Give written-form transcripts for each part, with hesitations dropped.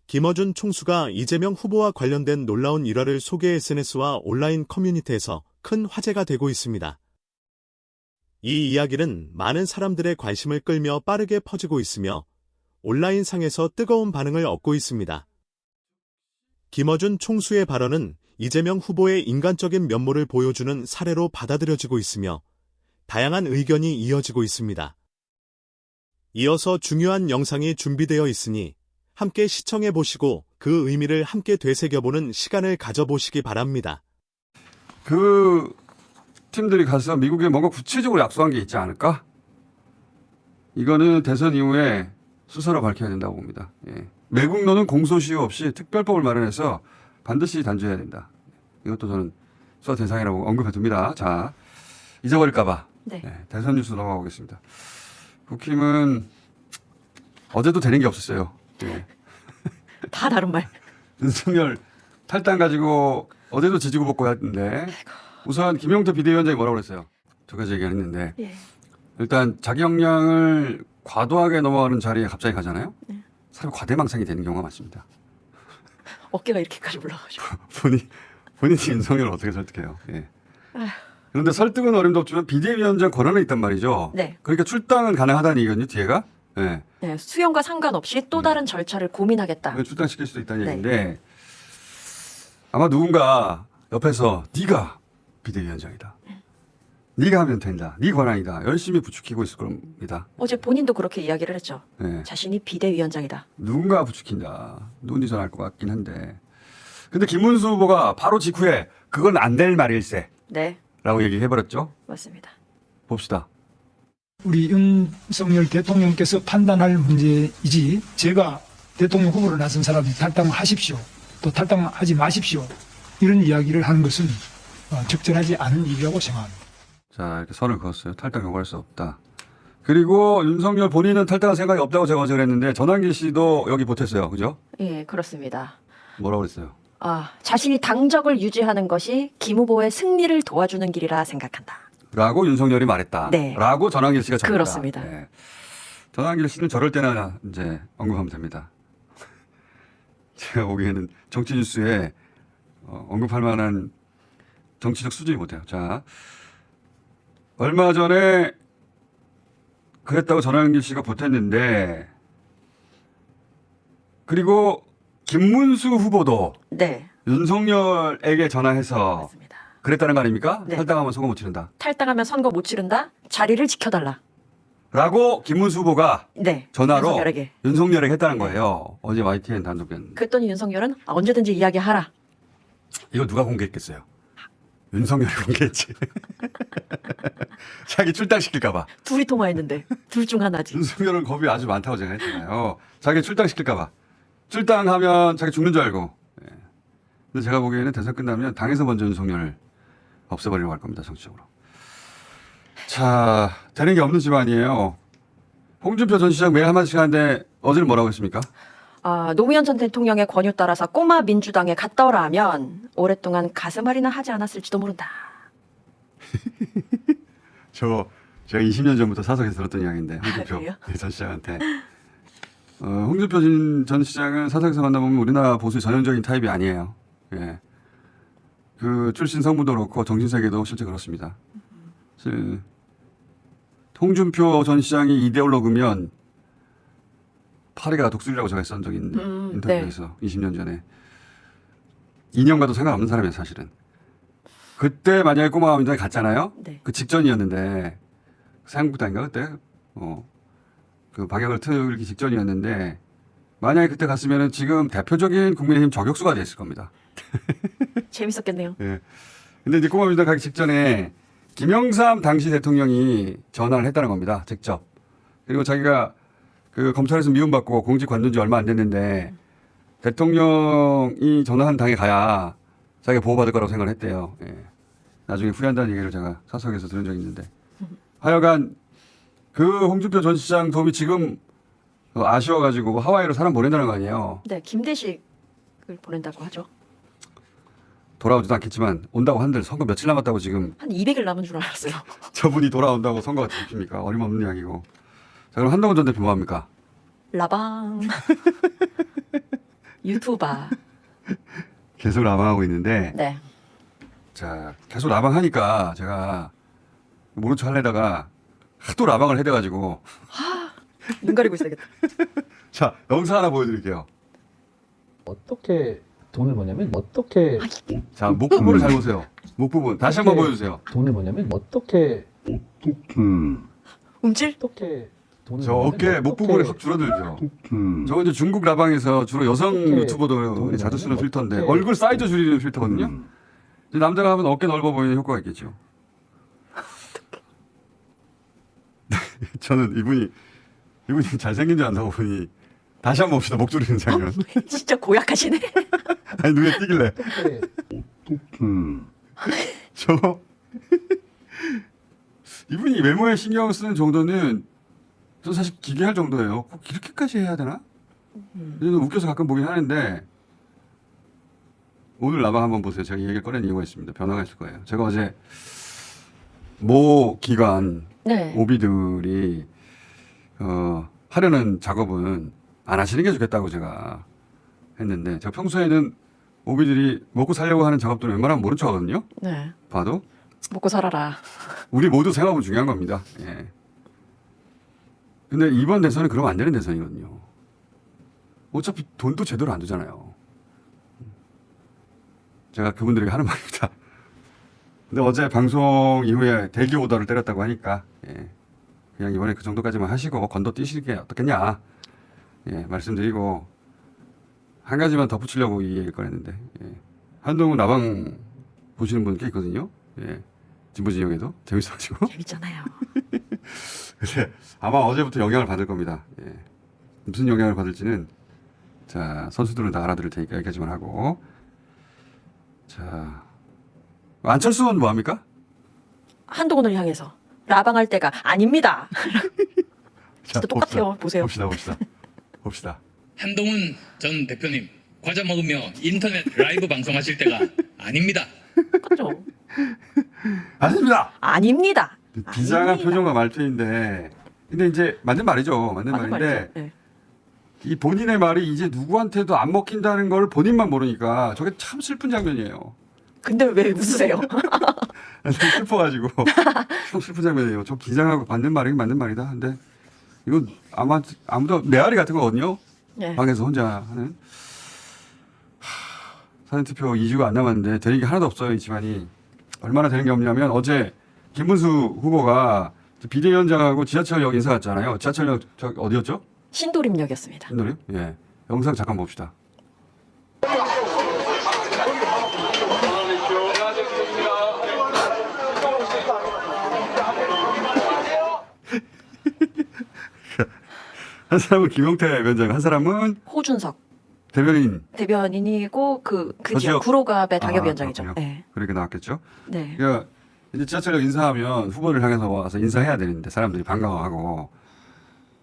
김어준 총수가 이재명 후보와 관련된 놀라운 일화를 소개 SNS와 온라인 커뮤니티에서 큰 화제가 되고 있습니다. 이 이야기는 많은 사람들의 관심을 끌며 빠르게 퍼지고 있으며 온라인상에서 뜨거운 반응을 얻고 있습니다. 김어준 총수의 발언은 이재명 후보의 인간적인 면모를 보여주는 사례로 받아들여지고 있으며 다양한 의견이 이어지고 있습니다. 이어서 중요한 영상이 준비되어 있으니 함께 시청해 보시고 그 의미를 함께 되새겨보는 시간을 가져보시기 바랍니다. 그 팀들이 가서 미국에 뭔가 구체적으로 약속한 게 있지 않을까? 이거는 대선 이후에 스스로 밝혀야 된다고 봅니다. 예. 매국노는 공소시효 없이 특별법을 마련해서 반드시 단죄해야 된다. 이것도 저는 수사 대상이라고 언급해 둡니다. 자, 잊어버릴까봐. 네. 네, 대선 뉴스 넘어가 보겠습니다. 국힘은 어제도 되는 게 없었어요. 예. 다 다른 말. 윤석열 탈당 가지고 어제도 지지고 볶고 했는데 우선 김용태 비대위원장이 뭐라고 그랬어요? 두 가지 얘기를 했는데 예. 일단 자기 역량을 과도하게 넘어가는 자리에 갑자기 가잖아요. 네. 사실 과대망상이 되는 경우가 많습니다. 어깨가 이렇게까지 올라가죠. 본인이 윤석열을 어떻게 설득해요? 예. 아휴. 그런데 설득은 어림도 없지만 비대위원장 권한이 있단 말이죠. 네. 그러니까 출당은 가능하다는 얘기거든요. 뒤에가. 예. 네, 수용과 상관없이 또 다른 절차를 고민하겠다. 출당시킬 수도 있다는 네. 얘기인데 아마 누군가 옆에서 네가 비대위원장이다. 네가 하면 된다. 네 권한이다. 열심히 부추기고 있을 겁니다. 어제 본인도 그렇게 이야기를 했죠. 예. 자신이 비대위원장이다. 누군가 부추긴다. 누군지 전 알 것 같긴 한데. 근데 김문수 후보가 바로 직후에 그건 안 될 말일세 네, 라고 얘기해버렸죠. 맞습니다. 봅시다. 우리 윤석열 대통령께서 판단할 문제이지 제가 대통령 후보로 나선 사람이 탈당하십시오. 또 탈당하지 마십시오. 이런 이야기를 하는 것은 적절하지 않은 일이라고 생각합니다. 자, 이렇게 선을 그었어요. 탈당 요구할 수 없다. 그리고 윤석열 본인은 탈당할 생각이 없다고 제가 어제 그랬는데 전환길 씨도 여기 보탰어요. 그죠? 예, 그렇습니다. 뭐라고 그랬어요? 자신이 당적을 유지하는 것이 김 후보의 승리를 도와주는 길이라 생각한다. 라고 윤석열이 말했다. 네. 라고 전환길 씨가 전했다. 그렇습니다. 네. 전환길 씨는 저럴 때나 이제 언급하면 됩니다. 제가 보기에는 정치 뉴스에 언급할 만한 정치적 수준이 못해요. 자, 얼마 전에 그랬다고 전환길 씨가 보탰는데 그리고 김문수 후보도 네, 윤석열에게 전화해서 맞습니다. 그랬다는 거 아닙니까? 네. 탈당하면 선거 못 치른다. 탈당하면 선거 못 치른다. 자리를 지켜달라. 라고 김문수 후보가 네, 전화로 윤석열에게. 윤석열에게 했다는 거예요. 어제 YTN 단독변. 그랬더니 윤석열은 언제든지 이야기하라. 이거 누가 공개했겠어요? 윤석열이 공개했지. 자기 출당시킬까봐. 둘이 통화했는데 둘 중 하나지. 윤석열은 겁이 아주 많다고 제가 했잖아요. 자기 출당시킬까봐. 출당하면 자기 죽는 줄 알고. 예. 근데 제가 보기에는 대선 끝나면 당에서 먼저 윤석열을 없애버리려고 할 겁니다. 정치적으로. 자, 되는 게 없는 집안이에요. 홍준표 전 시장 매일 한마디씩 하는데 어제는 뭐라고 했습니까? 노무현 전 대통령의 권유 따라서 꼬마 민주당에 갔다 오라 하면 오랫동안 가슴앓이나 하지 않았을지도 모른다. 제가 20년 전부터 사석에서 들었던 이야기인데 홍준표 그래요? 전 시장한테 홍준표 전 시장은 사석에서 만나보면 우리나라 보수의 전형적인 타입이 아니에요. 예. 그 출신 성분도 그렇고 정신세계도 실제 그렇습니다. 홍준표 전 시장이 이데올로그면 파리가 독수리라고 제가 했던 적이 있는데 인터뷰에서 20년 전에 2년가도 상관없는 사람이에요. 사실은. 그때 만약에 꼬마 민주당이 갔잖아요. 네. 그 직전이었는데 사양국당인가 그때 그 박영을 틀기 직전이었는데 만약에 그때 갔으면은 지금 대표적인 국민의힘 저격수가 됐을 겁니다. 재밌었겠네요. 예. 근데 이제 꼬마 민주당 가기 직전에 김영삼 당시 대통령이 전화를 했다는 겁니다. 직접. 그리고 자기가 그 검찰에서 미움받고 공직 관둔 지 얼마 안 됐는데 대통령이 전화한 당에 가야 자기가 보호받을 거라고 생각을 했대요. 예. 나중에 후회한다는 얘기를 제가 사석에서 들은 적이 있는데 하여간 그 홍준표 전 시장 도움이 지금 아쉬워가지고 하와이로 사람 보낸다는 거 아니에요. 네, 김대식을 보낸다고 하죠. 돌아오지도 않겠지만 온다고 한들 선거 며칠 남았다고 지금 한 200일 남은 줄 알았어요. 저분이 돌아온다고 선거가 뒤집힙니까? 어림없는 이야기고. 자, 그럼 한동훈 전 대표 뭐합니까? 라방. 유튜버. 계속 라방하고 있는데 네. 자 계속 라방하니까 제가 모른 척 하려다가 하도 라방을 해대가지고 눈 가리고 있어야겠다. 자 영상 하나 보여드릴게요. 어떻게 돈을 버냐면 어떻게 자 목 부분을 잘 보세요. 목 부분 다시 한번 보여주세요. 돈을 버냐면 어떻게 움찔? 돈을 저 버냐면 어깨 목 어떻게 부분이 확 줄어들죠. 저거 이제 중국 라방에서 주로 여성 어떻게 유튜버들이 자주 쓰는 어떻게 필터인데 얼굴 사이즈 줄이는 필터거든요. 이제 남자가 하면 어깨 넓어 보이는 효과가 있겠죠. 저는 이분이 잘생긴 줄 안다고 보니 다시 한번 봅시다. 목 줄이는 장면. 진짜 고약하시네. 아니 눈에 띄길래 어떻게 저거 이분이 외모에 신경 쓰는 정도는 저 사실 기괴할 정도예요. 꼭 이렇게까지 해야 되나? 저는 웃겨서 가끔 보긴 하는데 오늘 라방 한번 보세요. 제가 이 얘기를 꺼낸 이유가 있습니다. 변화가 있을 거예요. 제가 어제 모 기관 네. 오비들이 하려는 작업은 안 하시는 게 좋겠다고 제가 했는데 제가 평소에는 오비들이 먹고 살려고 하는 작업들은 웬만하면 모른 척 하거든요. 네. 봐도 먹고 살아라. 우리 모두 생업은 중요한 겁니다. 예. 근데 이번 대선은 그러면 안 되는 대선이거든요. 어차피 돈도 제대로 안 주잖아요. 제가 그분들에게 하는 말입니다. 근데 어제 방송 이후에 대기 오더를 때렸다고 하니까 예. 그냥 이번에 그 정도까지만 하시고 건너뛰시는 게 어떻겠냐 예, 말씀드리고 한 가지만 덧붙이려고 이 얘기를 꺼냈는데 예. 한동훈 라방 보시는 분 꽤 있거든요. 예. 진보 진영에도 재밌어가지고 재밌잖아요. 근데 아마 어제부터 영향을 받을 겁니다. 예. 무슨 영향을 받을지는 자 선수들은 다 알아들을 테니까 여기까지만 하고 자 안철수는 뭐 합니까? 한동훈을 향해서 라방할 때가 아닙니다. 자, 진짜 똑같아요. 보세요. 봅시다. 한동훈 전 대표님 과자 먹으며 인터넷 라이브 방송하실 때가 아닙니다. 똑같죠? 아닙니다. 아닙니다. 비장한 아닙니다. 표정과 말투인데 근데 이제 맞는 말이죠. 맞는 맞는 말인데 말이죠. 네. 이 본인의 말이 이제 누구한테도 안 먹힌다는 걸 본인만 모르니까 저게 참 슬픈 장면이에요. 근데 왜 웃으세요? 좀 슬퍼가지고 참 슬픈 장면이에요. 좀 기장하고 맞는 말이긴 맞는 말이다. 근데 이건 아마 아무도 메아리 같은 거거든요. 네. 방에서 혼자 하는 사전투표 2주가 안 남았는데 되는 게 하나도 없어요. 이 집안이. 얼마나 되는 게 없냐면 어제 김문수 후보가 비대위원장하고 지하철역 인사 갔잖아요. 지하철역 저 어디였죠? 신도림역이었습니다. 신도림? 예. 영상 잠깐 봅시다. 한 사람은 김용태 위원장, 한 사람은 호준석 대변인. 대변인이고 그 저 지역- 지역 구로갑의 당협위원장이죠. 그렇군요. 네. 그렇게 나왔겠죠. 네. 그러니까 이제 지하철역 인사하면 후보를 향해서 와서 인사해야 되는데 사람들이 반가워하고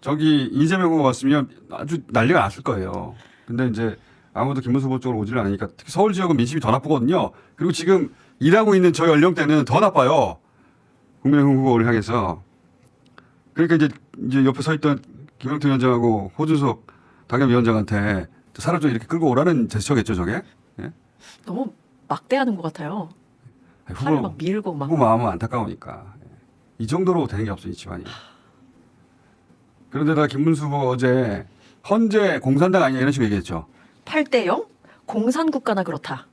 저기 이재명 후보 왔으면 아주 난리가 났을 거예요. 근데 이제 아무도 김문수 후보 쪽으로 오질 않으니까 특히 서울 지역은 민심이 더 나쁘거든요. 그리고 지금 일하고 있는 저희 연령대는 더 나빠요. 국민의힘 후보를 향해서. 그러니까 이제 옆에 서 있던 김용태 위원장하고 호준석 당협위원장한테 사람 좀 이렇게 끌고 오라는 제스처겠죠, 저게? 예? 너무 막대하는 것 같아요. 아니, 팔을 막 밀고 막. 후보 마음은 안타까우니까. 이 정도로 되는 게 없어, 이 집안이. 그런데다가 김문수 후보 어제 헌재 공산당 아니냐 이런 식으로 얘기했죠. 8대0? 공산국가나 그렇다.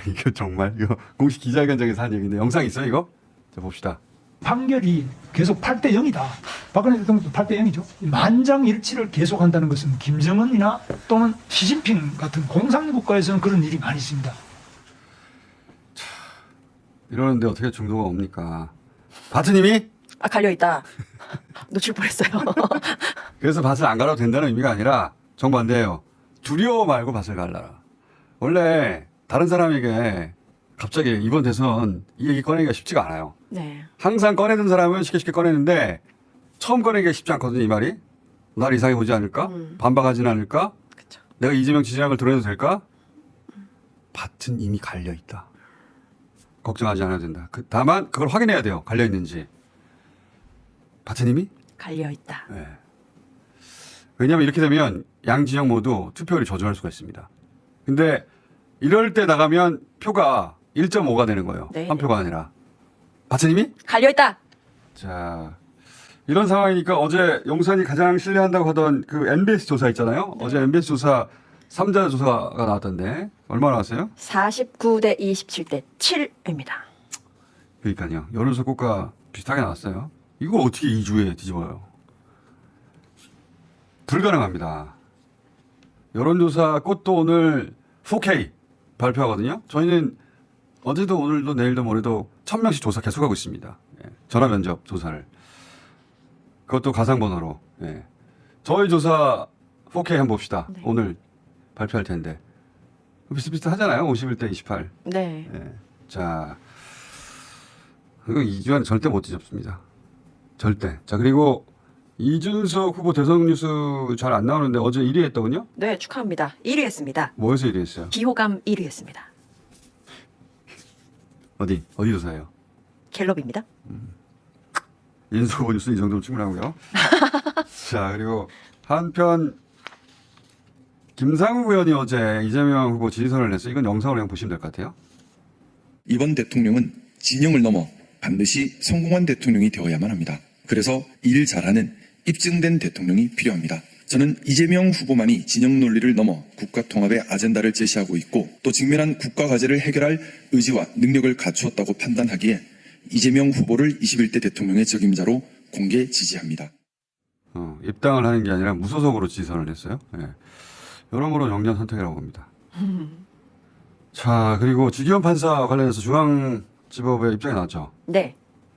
이거 정말 이거 공식 기자회견장에서 한 얘기인데 영상 있어요 이거? 자 봅시다. 판결이 계속 8대0이다. 박근혜 대통령도 8대0이죠. 만장일치를 계속한다는 것은 김정은이나 또는 시진핑 같은 공산국가에서는 그런 일이 많이 있습니다. 이러는데 어떻게 중도가 옵니까? 바트님이 아, 갈려있다. 놓칠 뻔했어요. 그래서 밭을 안 갈아도 된다는 의미가 아니라 정반대예요. 두려워 말고 밭을 갈라라. 원래 다른 사람에게 갑자기 이번 대선 이 얘기 꺼내기가 쉽지가 않아요. 네. 항상 꺼내던 사람은 쉽게 꺼내는데 처음 꺼내기가 쉽지 않거든요. 이 말이. 날 이상해 보지 않을까? 반박하지는 않을까? 그쵸. 내가 이재명 지지하는 걸 드러내도 될까? 밭은 이미 갈려있다. 걱정하지 않아도 된다. 다만 그걸 확인해야 돼요. 갈려있는지. 밭은 이미? 갈려있다. 네. 왜냐하면 이렇게 되면 양 진영 모두 투표율이 저조할 수가 있습니다. 근데 이럴 때 나가면 표가 1.5가 되는 거예요. 네. 한 표가 아니라. 박사님이? 갈려있다. 자, 이런 상황이니까 어제 용산이 가장 신뢰한다고 하던 그 MBS 조사 있잖아요. 어제 MBS 조사 3자 조사가 나왔던데 얼마 나왔어요? 49대 27대 7입니다. 그러니까요. 여론조사 국가 비슷하게 나왔어요. 이걸 어떻게 2주에 뒤집어요? 불가능합니다. 여론조사 꽃도 오늘 4K 발표하거든요. 저희는 어제도 오늘도 내일도 모레도 1000명씩 조사 계속하고 있습니다. 예. 전화 면접 조사를. 그것도 가상번호로. 예. 저희 조사 4K 한번 봅시다. 네. 오늘 발표할 텐데. 비슷비슷하잖아요. 51대 28. 네. 예. 자, 이거 2주 안에 절대 못 뒤집습니다. 절대. 자, 그리고 이준석 후보 대선 뉴스 잘 안 나오는데 어제 1위 했더군요? 네, 축하합니다. 1위 했습니다. 뭐에서 1위 했어요? 비호감 1위 했습니다. 어디 조사예요? 갤럽입니다. 인수 후보 뉴스는 이 정도면 충분하고요. 자, 그리고 한편 김상욱 의원이 어제 이재명 후보 지지선을 냈어요. 이건 영상으로 그냥 보시면 될 것 같아요. 이번 대통령은 진영을 넘어 반드시 성공한 대통령이 되어야만 합니다. 그래서 일 잘하는 입증된 대통령이 필요합니다. 저는 이재명 후보만이 진영 논리를 넘어 국가 통합의 아젠다를 제시하고 있고 또 직면한 국가 과제를 해결할 의지와 능력을 갖추었다고 판단하기에 이재명 후보를 21대 대통령의 적임자로 공개 지지합니다. 입당을 하는 게 아니라 무소속으로 지지선을 냈어요. 예. 여러모로 정리한 선택이라고 봅니다. 자, 그리고 주기현 판사 관련해서 중앙지법의 입장이 나왔죠. 네.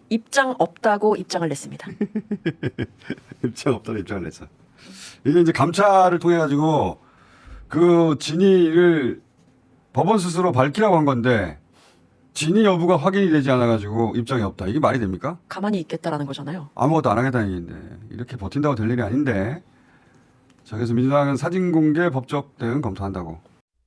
입장 없다고 입장을 냈습니다. 입장 없다는 입장을 냈어. 이게 이제 감찰을 통해 가지고 그 진위를 법원 스스로 밝히라고 한 건데 진위 여부가 확인이 되지 않아 가지고 입장이 없다. 이게 말이 됩니까? 가만히 있겠다라는 거잖아요. 아무것도 안 하겠다는 얘기인데 이렇게 버틴다고 될 일이 아닌데. 자, 그래서 민주당은 사진 공개 법적 대응 검토한다고.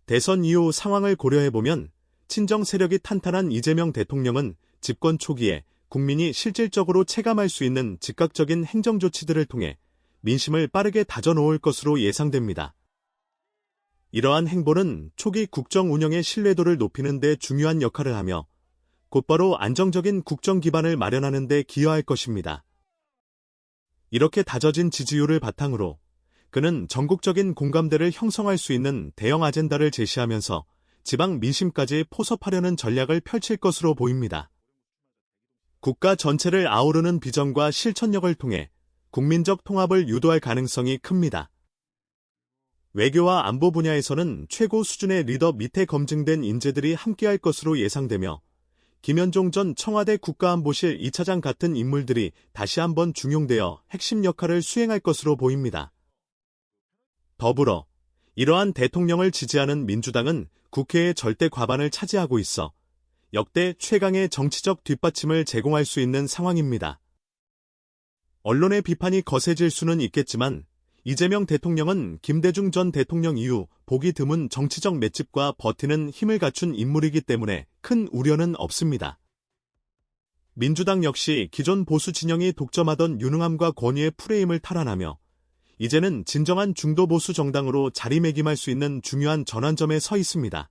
대선 이후 상황을 고려해보면 친정 세력이 탄탄한 이재명 대통령은 집권 초기에 국민이 실질적으로 체감할 수 있는 즉각적인 행정조치들을 통해 민심을 빠르게 다져놓을 것으로 예상됩니다. 이러한 행보는 초기 국정 운영의 신뢰도를 높이는 데 중요한 역할을 하며 곧바로 안정적인 국정 기반을 마련하는 데 기여할 것입니다. 이렇게 다져진 지지율을 바탕으로 그는 전국적인 공감대를 형성할 수 있는 대형 아젠다를 제시하면서 지방 민심까지 포섭하려는 전략을 펼칠 것으로 보입니다. 국가 전체를 아우르는 비전과 실천력을 통해 국민적 통합을 유도할 가능성이 큽니다. 외교와 안보 분야에서는 최고 수준의 리더 밑에 검증된 인재들이 함께할 것으로 예상되며 김현종 전 청와대 국가안보실 2차장 같은 인물들이 다시 한번 중용되어 핵심 역할을 수행할 것으로 보입니다. 더불어 이러한 대통령을 지지하는 민주당은 국회의 절대 과반을 차지하고 있어 역대 최강의 정치적 뒷받침을 제공할 수 있는 상황입니다. 언론의 비판이 거세질 수는 있겠지만 이재명 대통령은 김대중 전 대통령 이후 보기 드문 정치적 맷집과 버티는 힘을 갖춘 인물이기 때문에 큰 우려는 없습니다. 민주당 역시 기존 보수 진영이 독점하던 유능함과 권위의 프레임을 탈환하며 이제는 진정한 중도 보수 정당으로 자리매김할 수 있는 중요한 전환점에 서 있습니다.